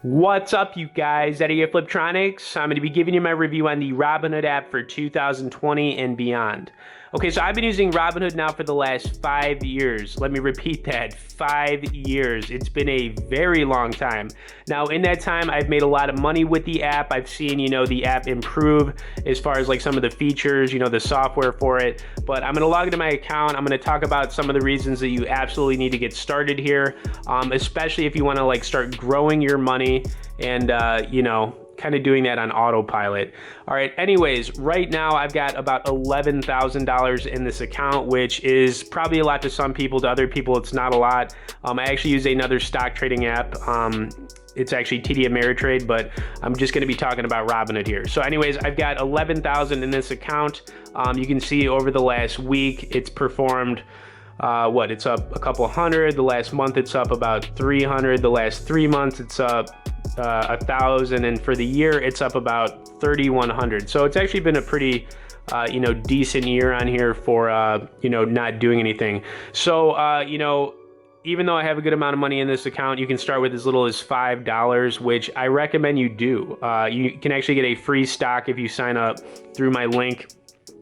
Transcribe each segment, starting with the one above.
What's up, you guys? Eddie at Fliptroniks. I'm going to be giving you my review on the Robinhood app for 2020 and beyond. Okay, so I've been using Robinhood now for the last 5 years. Let me repeat that, 5 years. It's been a very long time. Now, in that time, I've made a lot of money with the app. I've seen, the app improve as far as like some of the features, the software for it. But I'm going to log into my account. I'm going to talk about some of the reasons that you absolutely need to get started here, especially if you want to like start growing your money and, kind of doing that on autopilot. All right, anyways, right now I've got about $11,000 in this account, which is probably a lot to some people. To other people, it's not a lot. I actually use another stock trading app. It's actually TD Ameritrade, but I'm just gonna be talking about Robinhood here. So anyways, I've got 11,000 in this account. You can see over the last week, it's performed it's up a couple hundred. The last month it's up about 300. The last 3 months it's up 1,000, and for the year it's up about 3,100. So it's actually been a pretty decent year on here for not doing anything. So even though I have a good amount of money in this account, you can start with as little as $5, which I recommend you do. You can actually get a free stock if you sign up through my link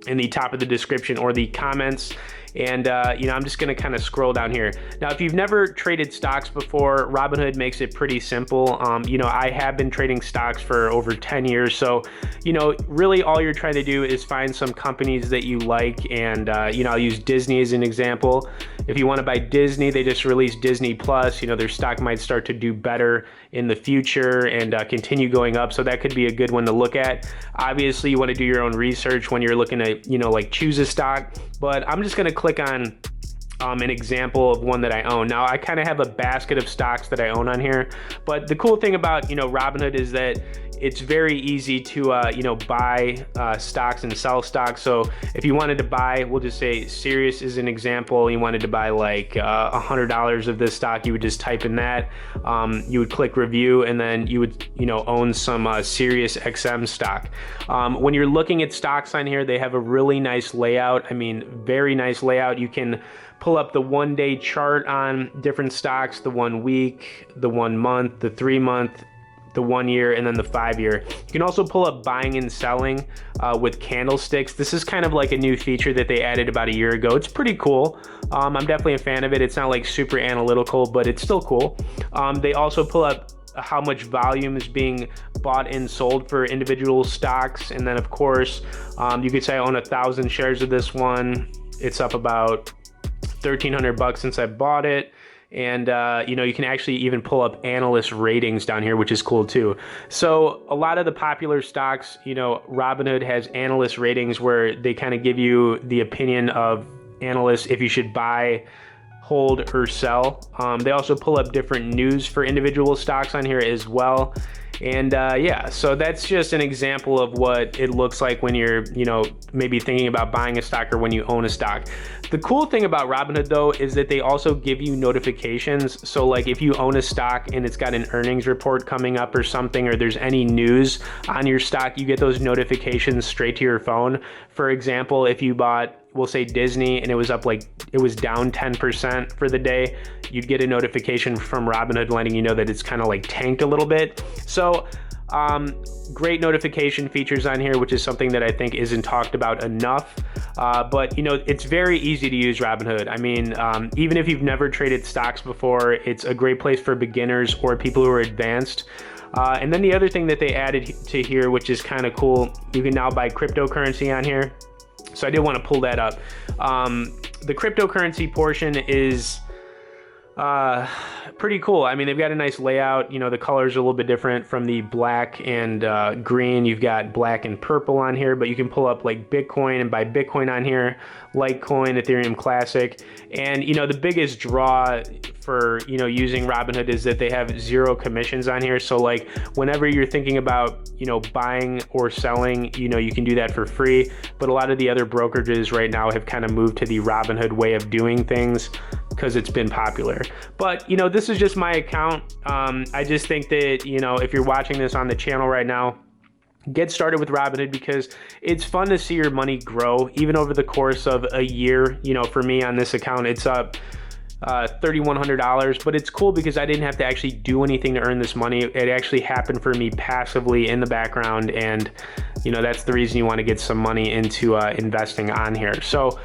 in the top of the description or the comments. And I'm just gonna kind of scroll down here. Now, if you've never traded stocks before, Robinhood makes it pretty simple. I have been trading stocks for over 10 years. So, really all you're trying to do is find some companies that you like. And, I'll use Disney as an example. If you wanna buy Disney, they just released Disney Plus. Their stock might start to do better in the future and continue going up. So that could be a good one to look at. Obviously, you wanna do your own research when you're looking to, choose a stock. But I'm just gonna click on an example of one that I own. Now, I kind of have a basket of stocks that I own on here, but the cool thing about, Robinhood is that it's very easy to, buy stocks and sell stocks. So if you wanted to buy, we'll just say Sirius is an example. You wanted to buy like $100 of this stock, you would just type in that. You would click review, and then you would, own some Sirius XM stock. When you're looking at stocks on here, they have a really nice layout. I mean, very nice layout. You can pull up the 1-day chart on different stocks, the 1 week, the 1 month, the 3 month, the 1 year, and then the 5 year. You can also pull up buying and selling with candlesticks. This is kind of like a new feature that they added about a year ago. It's pretty cool. I'm definitely a fan of it. It's not like super analytical, but it's still cool. They also pull up how much volume is being bought and sold for individual stocks. And then of course, you could say I own 1,000 shares of this one. It's up about $1,300 since I bought it. And, you can actually even pull up analyst ratings down here, which is cool too. So a lot of the popular stocks, Robinhood has analyst ratings where they kind of give you the opinion of analysts if you should buy, hold, or sell. They also pull up different news for individual stocks on here as well. And so that's just an example of what it looks like when you're, maybe thinking about buying a stock or when you own a stock. The cool thing about Robinhood though is that they also give you notifications. So like if you own a stock and it's got an earnings report coming up or something, or there's any news on your stock, you get those notifications straight to your phone. For example, if you bought, we'll say Disney, and it was down 10% for the day, you'd get a notification from Robinhood letting you know that it's kind of like tanked a little bit. So great notification features on here, which is something that I think isn't talked about enough. But it's very easy to use Robinhood. I mean, even if you've never traded stocks before, it's a great place for beginners or people who are advanced. And then the other thing that they added to here, which is kind of cool, you can now buy cryptocurrency on here. So I did want to pull that up. The cryptocurrency portion is pretty cool. I mean, they've got a nice layout. The colors are a little bit different from the black and green. You've got black and purple on here, but you can pull up like Bitcoin and buy Bitcoin on here, Litecoin, Ethereum Classic. And, the biggest draw for, using Robinhood is that they have 0 commissions on here. So like whenever you're thinking about, buying or selling, you can do that for free. But a lot of the other brokerages right now have kind of moved to the Robinhood way of doing things because it's been popular. But, this is just my account. I just think that, if you're watching this on the channel right now, get started with Robinhood because it's fun to see your money grow even over the course of a year. For me on this account, it's up $3,100, but it's cool because I didn't have to actually do anything to earn this money. It actually happened for me passively in the background, and you know, that's the reason you want to get some money into investing on here. So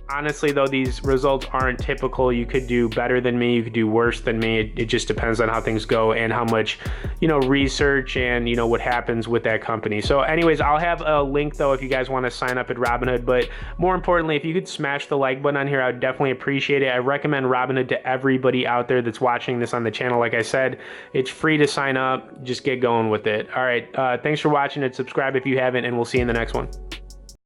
honestly though, these results aren't typical. You could do better than me, you could do worse than me. It just depends on how things go and how much, you know, research and, you know, what happens with that company. So anyways, I'll have a link though if you guys want to sign up at Robinhood, but more importantly, if you could smash the like button on here, I would definitely appreciate it. I recommend Robinhood to everybody out there that's watching this on the channel. Like I said, it's free to sign up. Just get going with it. All right, thanks for watching, and subscribe if you haven't, and we'll see you in the next one.